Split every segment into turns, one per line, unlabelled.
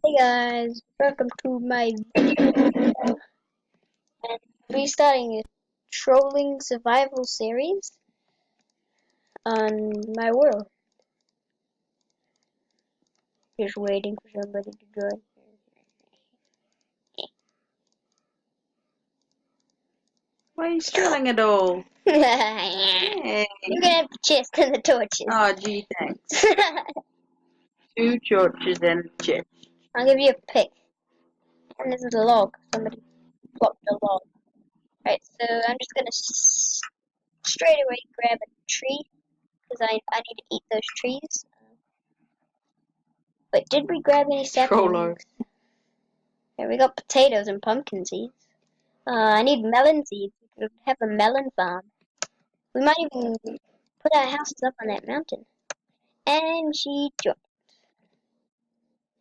Hey guys, welcome to my video. And we're starting a trolling survival series on my world. Just waiting for somebody to join.
Why are you stealing it all?
You're
Hey.
gonna have the chest and the torches.
Oh, gee, thanks. 2 torches and a chest.
I'll give you a pick. And this is a log. Somebody plopped a log. Right, so I'm just gonna straight away grab a tree because I need to eat those trees. Wait, did we grab any
Trollo.
saplings? Yeah, we got potatoes and pumpkin seeds. I need melon seeds. We could have a melon farm. We might even put our houses up on that mountain. And she joined.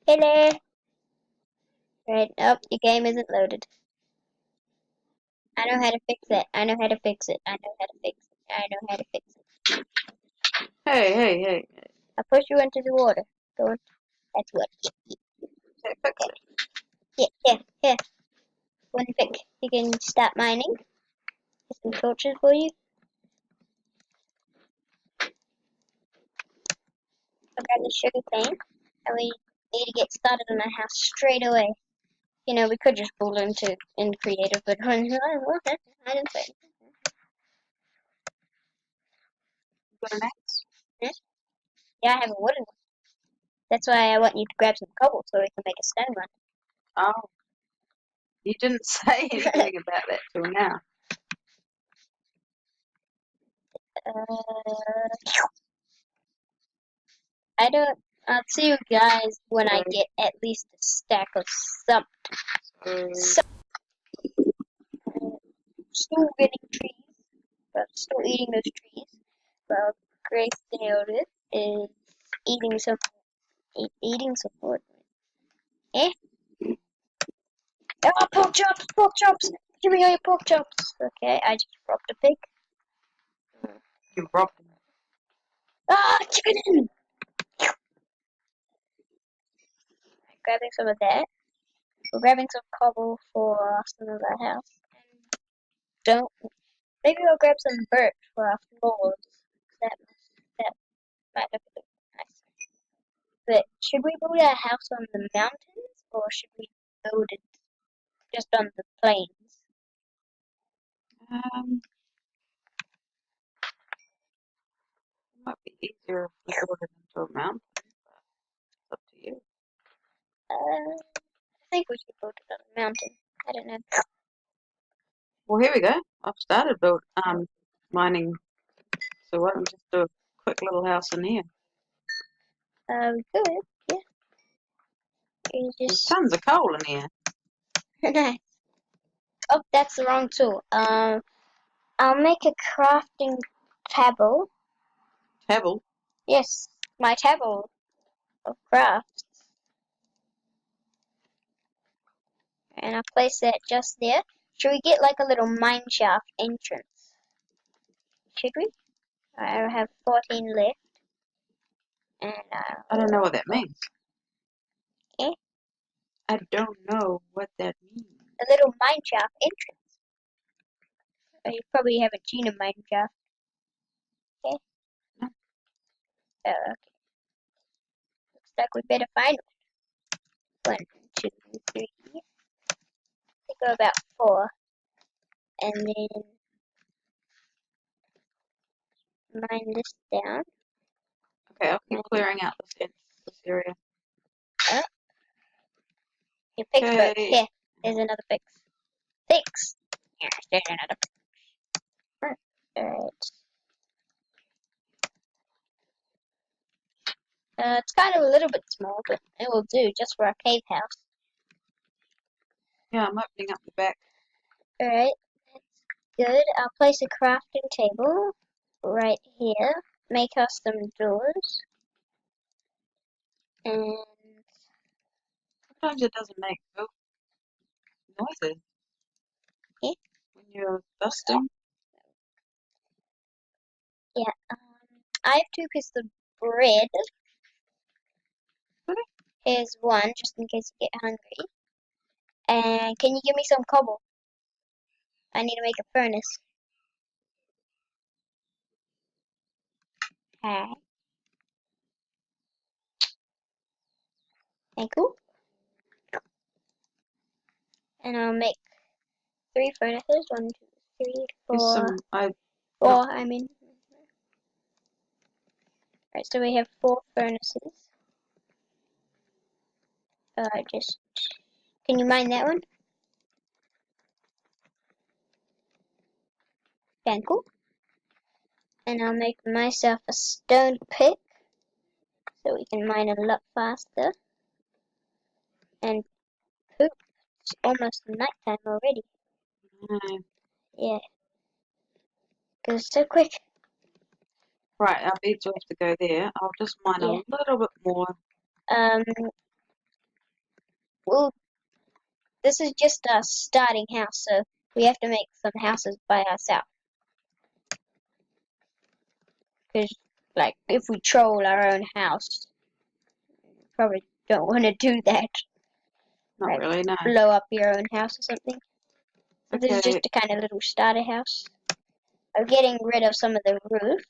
Hello. Right, oh, your game isn't loaded. I know how to fix it. I know how to fix it. I know how to fix it. I know how to fix it.
Hey.
I push you into the water. Go on. That's what.
Fix it.
Here. One pick. You can start mining. Get some torches for you. I'll grab the sugar cane. And we need to get started on our house straight away. You know, we could just pull into in creative, but I didn't say it.
You got an axe?
Yeah, I have a wooden one. That's why I want you to grab some cobble so we can make a stone one.
Oh. You didn't say anything about that till now.
I don't. I'll see you guys when I get at least a stack of something. So, still getting trees, but still eating those trees. Well, Grace Nailed is eating some wood. Eh? Oh, pork chops! Give me all your pork chops. Okay, I just robbed a pig.
You robbed him.
Ah, chicken! Grabbing some of that. We're grabbing some cobble for some of our house. Don't. Maybe I'll grab some birch for our floors. That might look a bit nice. But should we build our house on the mountains or should we build it just on the plains?
It might be easier if we build it into a mountain. It's up to you.
I think we should build it on a mountain. I don't know.
Well, here we go. I've started mining. So why don't we just do a quick little house in here?
We could, yeah. You
There's
just
tons of coal in here.
nice. Oh, that's the wrong tool. I'll make a crafting table.
Table.
Yes, my table of crafts. And I'll place that just there. Should we get like a little mine shaft entrance? Should we? I have 14 left. And
I don't know what that means.
eh,
I don't know what that means.
a little mine shaft entrance. You probably haven't seen a mine shaft. Okay.
No.
Okay. Looks like we better find one. 1, 2, 3. I think go about 4. And then mine this down.
Okay, I'll keep clearing out this area.
Oh, your pig's broke.
Okay.
Here, there's another fix. Fix! Yes, there's another fix. Alright. It's kind of a little bit small, but it will do just for a cave house.
Yeah, I'm opening up the back.
Alright, that's good. I'll place a crafting table right here. Make us some doors. And
Sometimes it doesn't make noises
yeah,
when you're dusting.
I have 2 pieces of bread.
Really?
Here's one, just in case you get hungry. And can you give me some cobble? I need to make a furnace. Alright. Thank you. And I'll make 3 furnaces. 1, 2, 3,
Here's
4.
some. I
4, I mean. Alright, so we have 4 furnaces. Just. Can you mine that one? Thank you. And I'll make myself a stone pick so we can mine a lot faster. And poop, it's almost nighttime already. Yeah, goes so quick.
Right, our beads will have to go there. I'll just mine a
Yeah.
little bit more.
Well, this is just a starting house, so we have to make some houses by ourselves. Because, like, if we troll our own house, we probably don't want to do that.
Not
Like,
really, no.
blow up your own house or something. So this is
Okay.
just a kind of little starter house. I'm getting rid of some of the roof.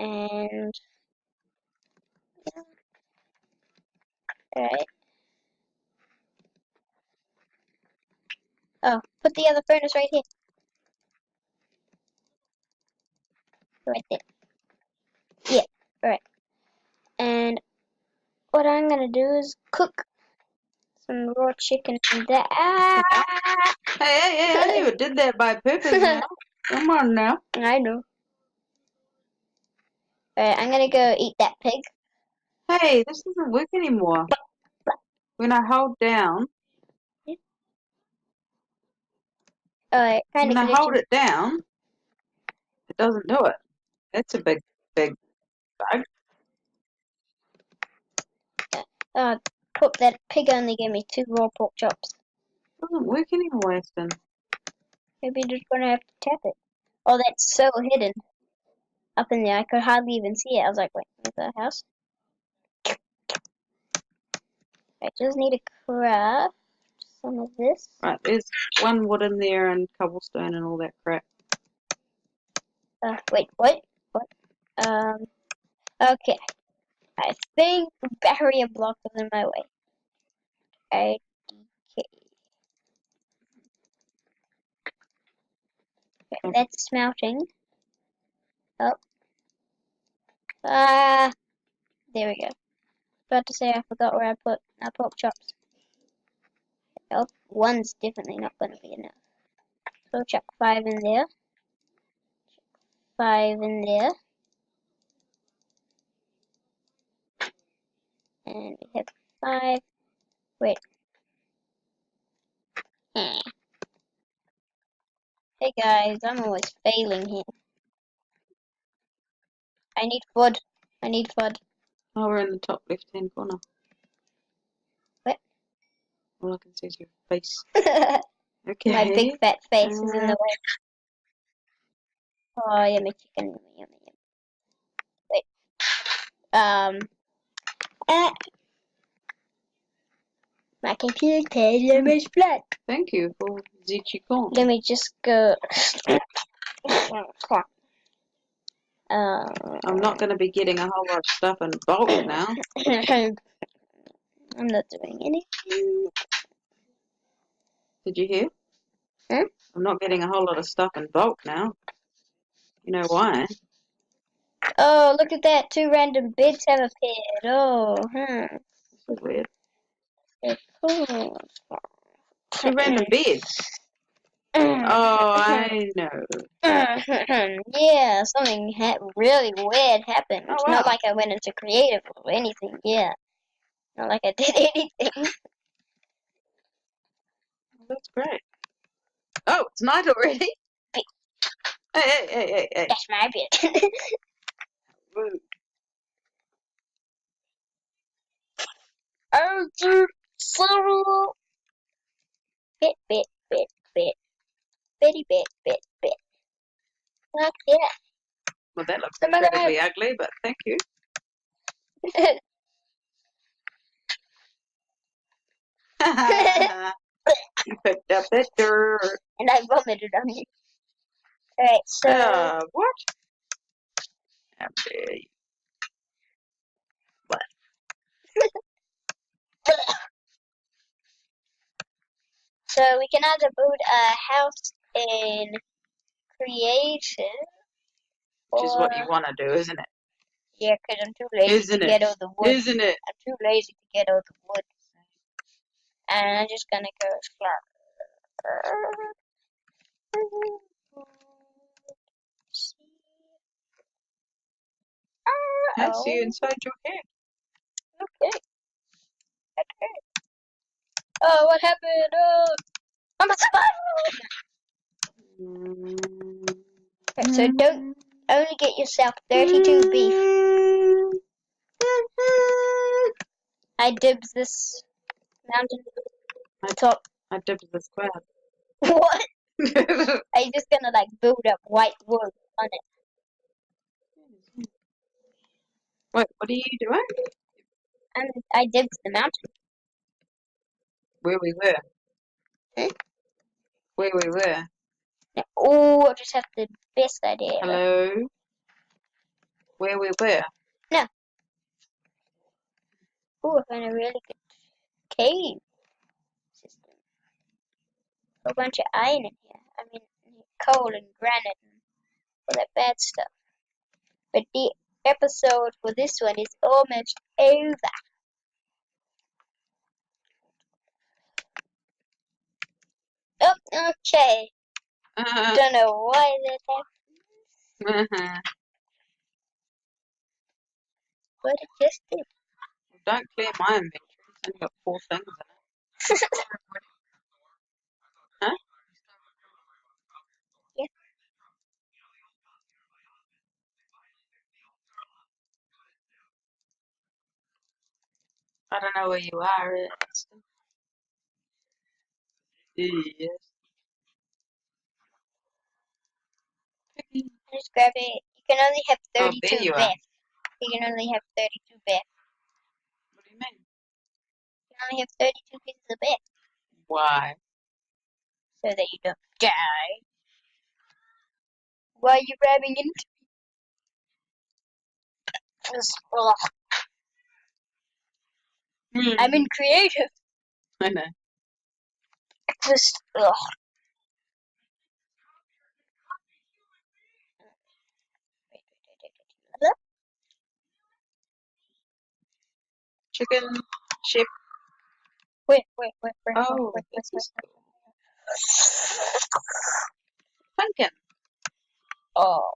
And, yeah. Alright. Oh, put the other furnace right here. Right there. Yeah, right. And what I'm gonna do is cook some raw chicken and that. Ah!
Hey, I never did that by purpose now. Come on now.
I know. Alright, I'm gonna go eat that pig.
Hey, this doesn't work anymore. When I hold down,
Alright, kinda
when I hold
glitching.
it down, it doesn't do it. That's a big bug.
Poop, that pig only gave me 2 raw pork chops.
It doesn't work anymore, Aston.
Maybe you're just gonna have to tap it. Oh, that's so hidden. Up in there, I could hardly even see it. I was like, wait, where's the house? I just need to craft some of this.
Right, there's 1 wood in there and cobblestone and all that crap.
Wait, what? Okay. I think barrier block was in my way. Okay. Okay, that's smelting. Oh. There we go. About to say I forgot where I put my pork chops. Oh, 1's definitely not going to be enough. So I'll chuck 5 in there. 5 in there. And we have 5. Wait. Eh. Hey guys, I'm always failing here. I need food. I need food.
Oh, we're in the top left-hand corner.
What?
All I can see is your face.
My
Okay.
big fat face is in the way. Oh, yummy chicken. Yummy, yummy, yummy. Wait. My computer is flat.
Thank you for the chicken.
Let me just go.
I'm not going to be getting a whole lot of stuff in bulk now.
I'm not doing anything.
Did you hear?
Hmm?
I'm not getting a whole lot of stuff in bulk now. You know why?
Oh, look at that. 2 random bits have appeared. Oh,
This is weird.
Cool.
2 random beds. Oh, I know.
Yeah, something really weird happened.
Oh,
Not
wow.
like I went into creative or anything. Yeah, not like I did anything.
That's great. Oh, it's night already. Hey.
That's my bit.
Rude.
Oh, dude, so bit, bitty bit. Look, yeah.
Well, that looks
Some other
incredibly ugly, but thank you. You picked up that dirt.
And I vomited on you. Alright, so
What? How dare you?
so we can either build a house in creative,
Which is what you
or
want to do, isn't it?
yeah, because I'm too lazy
Isn't
to
it?
get all the wood.
Isn't it?
I'm too lazy to get all the wood, and I'm just gonna go flat.
I see you inside your head.
Okay. Okay. Oh, what happened? Oh, I'm a survivor! Okay, so don't only get yourself 32 beef. I dibs this mountain top.
I dipped the square.
What?
Wait,
I'm just gonna like build up white wood on it.
what are you doing?
And I dibs the mountain.
Where we were.
Hmm?
Where we were.
Oh, I just have the best idea ever.
Hello? Where we were.
No. Oh, I found a really good cave system. A bunch of iron in here. I mean, coal and granite and all that bad stuff. But the episode for this one is almost over. Oh, okay. Don't know why that happened, but it just did.
Don't clear my inventory. It's only got 4 things in it. Huh?
Yeah.
I don't know where you are. Yes.
Just grab it. You can only have
Oh,
32
there you are.
best. You can only have 32 best.
What do you mean?
You can only have 32 pieces of best
Why?
so that you don't die. Why are you grabbing into this? I'm in creative.
I know.
Just,
Chicken, sheep.
Wait.
Oh, this is cool. Pumpkin.
Oh.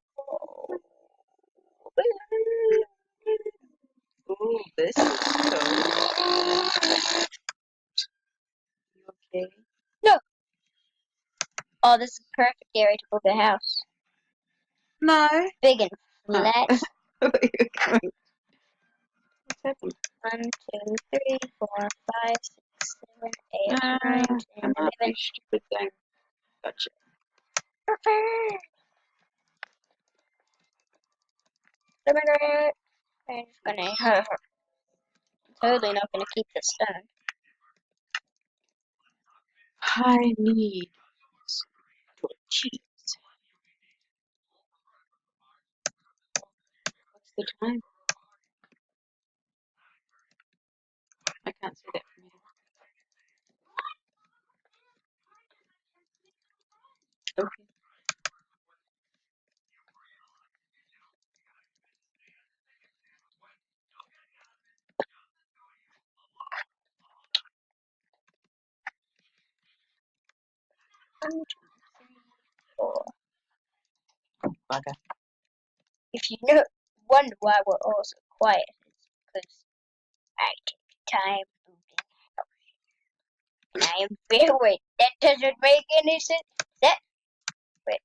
Ooh, this is cool. You okay?
No. Oh, this is a perfect area to build a house.
No.
Big and
Oh.
flat.
Where are you going? What's happened?
1, 2, 3, 4, 5, 6, 7, 8, 9, 10,
Come up,
11.
you stupid thing. Gotcha.
Perfect. I'm just gonna. Totally not gonna keep the stone.
I need some cheese. What's the time? I can't see that from here. Okay.
One, two, three, four.
Bugger.
If you wonder why we're all so quiet, it's because I take time moving house. And I am very wait. That doesn't make any sense. That wait.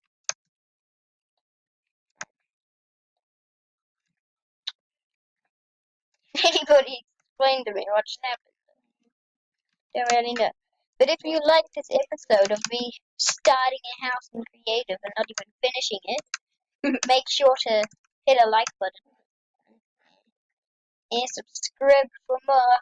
Anybody explain to me what's happened? Don't really know. But if you like this episode of me starting a house in creative and not even finishing it, make sure to hit a like button and subscribe for more.